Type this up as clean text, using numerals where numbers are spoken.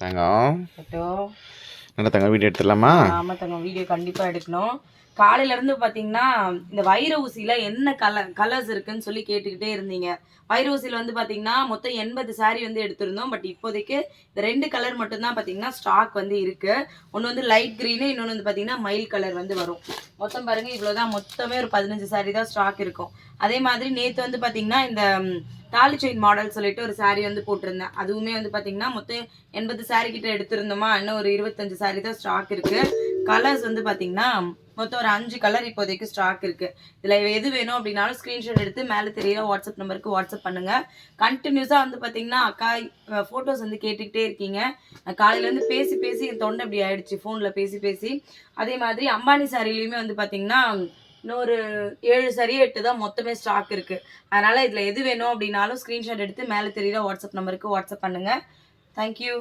தங்கம் நல்லா தங்கம் வீடியோ எடுத்துடலாமா? ஆமாம் தங்கம், வீடியோ கண்டிப்பாக எடுக்கணும். காலையிலேருந்து பார்த்தீங்கன்னா இந்த வைர ஊசியில் என்ன கலர்ஸ் இருக்குன்னு சொல்லி கேட்டுக்கிட்டே இருந்தீங்க. வைர ஊசியில் வந்து பார்த்தீங்கன்னா மொத்தம் 80 சாரீ வந்து எடுத்திருந்தோம். பட் இப்போதைக்கு இந்த 2 கலர் மட்டும்தான் பார்த்தீங்கன்னா ஸ்டாக் வந்து இருக்குது. ஒன்று வந்து லைட் க்ரீனு, இன்னொன்று வந்து பார்த்தீங்கன்னா மயில் கலர் வந்து வரும். மொத்தம் பாருங்கள், இவ்வளோதான். மொத்தமே ஒரு 15 சாரீ தான் ஸ்டாக் இருக்கும். அதே மாதிரி நேற்று வந்து பார்த்தீங்கன்னா இந்த தாலி செயின் மாடல் சொல்லிட்டு ஒரு சாரீ வந்து போட்டிருந்தேன். அதுவுமே வந்து பார்த்தீங்கன்னா மொத்தம் 80 சாரீ கிட்ட எடுத்திருந்தோமா, இன்னும் ஒரு 25 சாரீ தான் ஸ்டாக் இருக்குது. கலர்ஸ் வந்து பார்த்தீங்கன்னா மொத்தம் ஒரு 5 கலர் இப்போதைக்கு ஸ்டாக் இருக்குது. இதில் எது வேணும் அப்படின்னாலும் ஸ்க்ரீன்ஷாட் எடுத்து மேலே தெரியல வாட்ஸ்அப் நம்பருக்கு வாட்ஸ்அப் பண்ணுங்கள். கண்டினியூஸாக வந்து பார்த்தீங்கன்னா அக்கா ஃபோட்டோஸ் வந்து கேட்டுக்கிட்டே இருக்கீங்க. காலையிலேருந்து பேசி பேசி என் தொண்டை அப்படி ஆயிடுச்சு ஃபோனில் பேசி பேசி. அதே மாதிரி அம்பானி சாரிலையுமே வந்து பார்த்தீங்கன்னா இன்னொரு 7 சாரி 8 தான் மொத்தமே ஸ்டாக் இருக்குது. அதனால் இதில் எது வேணும் அப்படின்னாலும் ஸ்க்ரீன்ஷாட் எடுத்து மேலே தெரியல வாட்ஸ்அப் நம்பருக்கு வாட்ஸ்அப் பண்ணுங்கள். தேங்க்யூ.